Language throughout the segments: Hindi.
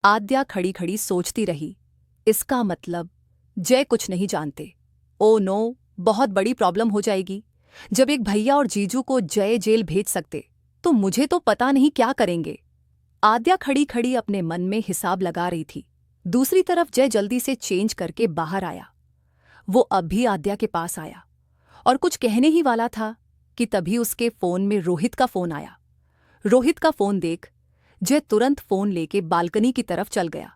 आद्या खड़ी खड़ी सोचती रही। इसका मतलब जय कुछ नहीं जानते। ओ नो, बहुत बड़ी प्रॉब्लम हो जाएगी। जब एक भैया और जीजू को जय जेल भेज सकते तो मुझे तो पता नहीं क्या करेंगे। आद्या खड़ी खड़ी अपने मन में हिसाब लगा रही थी। दूसरी तरफ जय जल्दी से चेंज करके बाहर आया। वो अब भी आद्या के पास आया और कुछ कहने ही वाला था कि तभी उसके फोन में रोहित का फोन आया। रोहित का फोन देख जय तुरंत फोन लेके बालकनी की तरफ चल गया।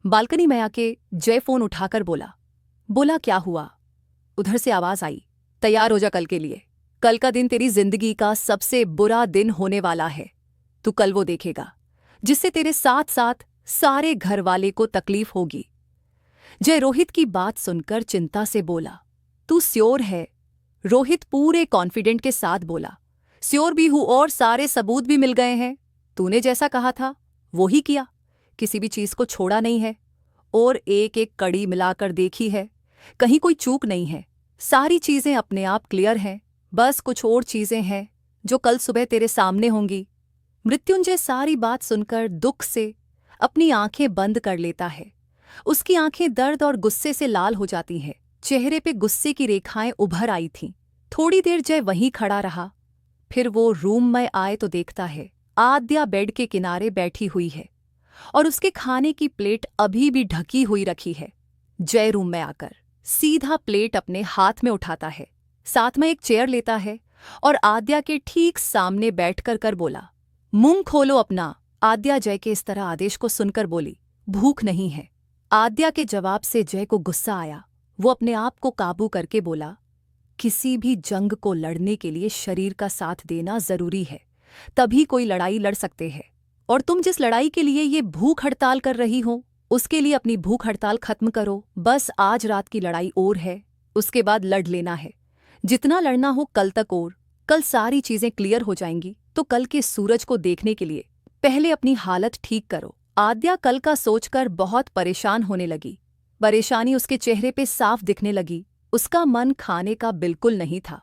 बालकनी में आके जय फोन उठाकर बोला, बोला क्या हुआ? उधर से आवाज आई, तैयार हो जा कल के लिए। कल का दिन तेरी जिंदगी का सबसे बुरा दिन होने वाला है। तू कल वो देखेगा जिससे तेरे साथ साथ सारे घर वाले को तकलीफ होगी। जय रोहित की बात सुनकर चिंता से बोला, तू श्योर है? रोहित पूरे कॉन्फिडेंट के साथ बोला, श्योर भी हूं और सारे सबूत भी मिल गए हैं। तूने जैसा कहा था वो ही किया, किसी भी चीज को छोड़ा नहीं है और एक एक कड़ी मिलाकर देखी है। कहीं कोई चूक नहीं है, सारी चीजें अपने आप क्लियर हैं। बस कुछ और चीजें हैं जो कल सुबह तेरे सामने होंगी। मृत्युंजय सारी बात सुनकर दुख से अपनी आंखें बंद कर लेता है। उसकी आंखें दर्द और गुस्से से लाल हो जाती हैं। चेहरे पे गुस्से की रेखाएं उभर आई थीं। थोड़ी देर जय वहीं खड़ा रहा। फिर वो रूम में आए तो देखता है आद्या बेड के किनारे बैठी हुई है और उसके खाने की प्लेट अभी भी ढकी हुई रखी है। जय रूम में आकर सीधा प्लेट अपने हाथ में उठाता है, साथ में एक चेयर लेता है और आद्या के ठीक सामने बैठकर कर बोला, मुंह खोलो अपना। आद्या जय के इस तरह आदेश को सुनकर बोली, भूख नहीं है। आद्या के जवाब से जय को गुस्सा आया। वो अपने आप को काबू करके बोला, किसी भी जंग को लड़ने के लिए शरीर का साथ देना जरूरी है, तभी कोई लड़ाई लड़ सकते हैं। और तुम जिस लड़ाई के लिए ये भूख हड़ताल कर रही हो उसके लिए अपनी भूख हड़ताल खत्म करो। बस आज रात की लड़ाई और है, उसके बाद लड़ लेना है। जितना लड़ना हो कल तक, और कल सारी चीजें क्लियर हो जाएंगी। तो कल के सूरज को देखने के लिए पहले अपनी हालत ठीक करो। आद्या कल का सोचकर बहुत परेशान होने लगी। परेशानी उसके चेहरे पे साफ दिखने लगी। उसका मन खाने का बिल्कुल नहीं था।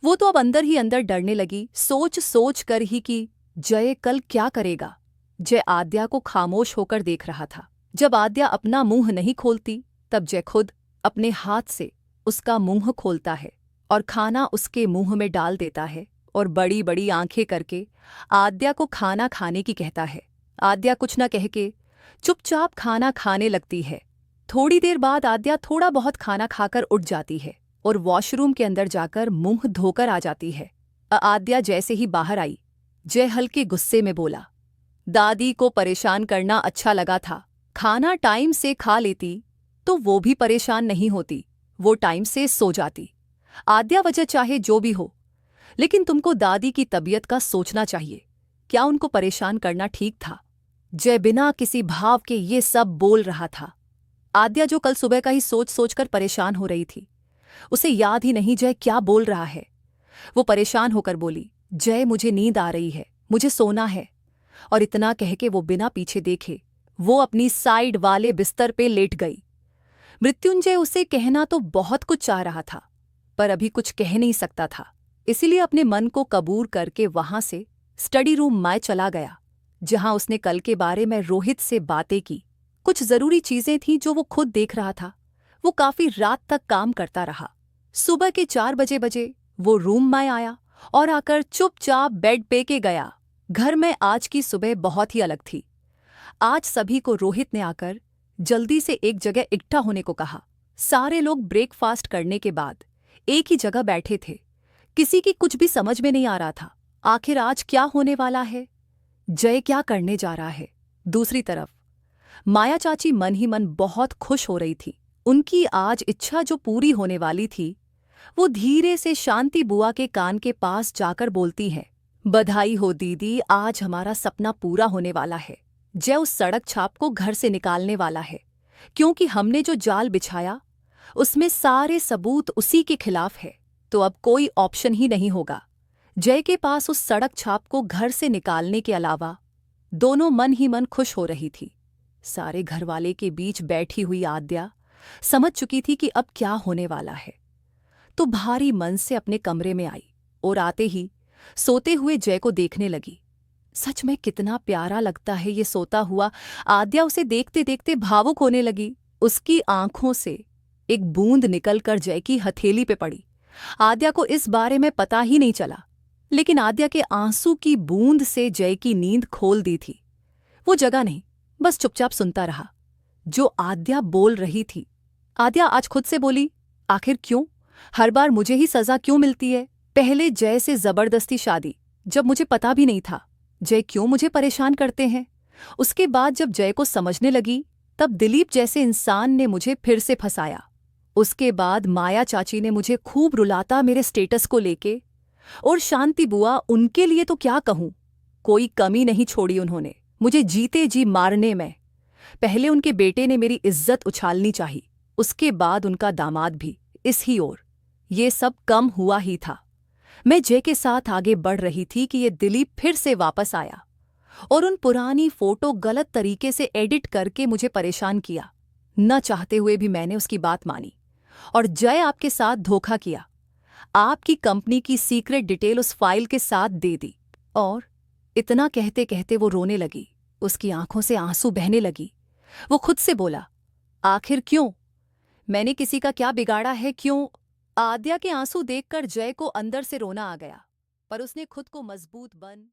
वो तो अब अंदर ही अंदर डरने लगी, सोच सोच कर ही कि जय कल क्या करेगा। जय आद्या को खामोश होकर देख रहा था। जब आद्या अपना मुंह नहीं खोलती तब जय खुद अपने हाथ से उसका मुंह खोलता है और खाना उसके मुंह में डाल देता है और बड़ी बड़ी आंखें करके आद्या को खाना खाने की कहता है। आद्या कुछ न कह के चुपचाप खाना खाने लगती है। थोड़ी देर बाद आद्या थोड़ा बहुत खाना खाकर उठ जाती है और वॉशरूम के अंदर जाकर मुंह धोकर आ जाती है। आद्या जैसे ही बाहर आई, जय हल्के गुस्से में बोला, दादी को परेशान करना अच्छा लगा था। खाना टाइम से खा लेती तो वो भी परेशान नहीं होती, वो टाइम से सो जाती। आद्या वजह चाहे जो भी हो, लेकिन तुमको दादी की तबीयत का सोचना चाहिए। क्या उनको परेशान करना ठीक था? जय बिना किसी भाव के ये सब बोल रहा था। आद्या जो कल सुबह का ही सोच सोचकर परेशान हो रही थी, उसे याद ही नहीं जय क्या बोल रहा है। वो परेशान होकर बोली, जय मुझे नींद आ रही है, मुझे सोना है। और इतना कह के वो बिना पीछे देखे वो अपनी साइड वाले बिस्तर पे लेट गई। मृत्युंजय उसे कहना तो बहुत कुछ चाह रहा था पर अभी कुछ कह नहीं सकता था, इसीलिए अपने मन को कबूल करके वहां से स्टडी रूम में चला गया, जहां उसने कल के बारे में रोहित से बातें की। कुछ जरूरी चीजें थीं जो वो खुद देख रहा था। वो काफी रात तक काम करता रहा। सुबह के 4 बजे वो रूम में आया और आकर चुपचाप बेड पे के गया। घर में आज की सुबह बहुत ही अलग थी। आज सभी को रोहित ने आकर जल्दी से एक जगह इकट्ठा होने को कहा। सारे लोग ब्रेकफास्ट करने के बाद एक ही जगह बैठे थे। किसी की कुछ भी समझ में नहीं आ रहा था, आखिर आज क्या होने वाला है, जय क्या करने जा रहा है। दूसरी तरफ माया चाची मन ही मन बहुत खुश हो रही थी। उनकी आज इच्छा जो पूरी होने वाली थी, वो धीरे से शांति बुआ के कान के पास जाकर बोलती है, बधाई हो दीदी, आज हमारा सपना पूरा होने वाला है। जय उस सड़क छाप को घर से निकालने वाला है, क्योंकि हमने जो जाल बिछाया उसमें सारे सबूत उसी के खिलाफ है। तो अब कोई ऑप्शन ही नहीं होगा। जय के पास उस सड़क छाप को घर से निकालने के अलावा दोनों मन ही मन खुश हो रही थी। सारे घरवाले के बीच बैठी हुई आद्या समझ चुकी थी कि अब क्या होने वाला है, तो भारी मन से अपने कमरे में आई और आते ही सोते हुए जय को देखने लगी। सच में कितना प्यारा लगता है ये सोता हुआ। आद्या उसे देखते देखते भावुक होने लगी। उसकी आंखों से एक बूंद निकलकर जय की हथेली पे पड़ी। आद्या को इस बारे में पता ही नहीं चला, लेकिन आद्या के आंसू की बूंद से जय की नींद खोल दी थी। वो जगा नहीं, बस चुपचाप सुनता रहा जो आद्या बोल रही थी। आद्या आज खुद से बोली, आखिर क्यों? हर बार मुझे ही सजा क्यों मिलती है? पहले जय से जबरदस्ती शादी, जब मुझे पता भी नहीं था। जय क्यों मुझे परेशान करते हैं? उसके बाद जब जय को समझने लगी, तब दिलीप जैसे इंसान ने मुझे फिर से फंसाया। उसके बाद माया चाची ने मुझे खूब रुलाता मेरे स्टेटस को लेके, और शांति बुआ, उनके लिए तो क्या कहूं, कोई कमी नहीं छोड़ी उन्होंने मुझे जीते जी मारने में। पहले उनके बेटे ने मेरी इज्जत उछालनी चाहिए, उसके बाद उनका दामाद भी इस ही ओर। ये सब कम हुआ ही था। मैं जय के साथ आगे बढ़ रही थी कि ये दिलीप फिर से वापस आया और उन पुरानी फोटो गलत तरीके से एडिट करके मुझे परेशान किया। न चाहते हुए भी मैंने उसकी बात मानी और जय आपके साथ धोखा किया। आपकी कंपनी की सीक्रेट डिटेल उस फाइल के साथ दे दी। और इतना कहते कहते वो रोने लगी। उसकी आंखों से आंसू बहने लगी। वो खुद से बोला, आखिर क्यों? मैंने किसी का क्या बिगाड़ा है? क्यों? आद्या के आंसू देखकर जय को अंदर से रोना आ गया, पर उसने खुद को मजबूत बन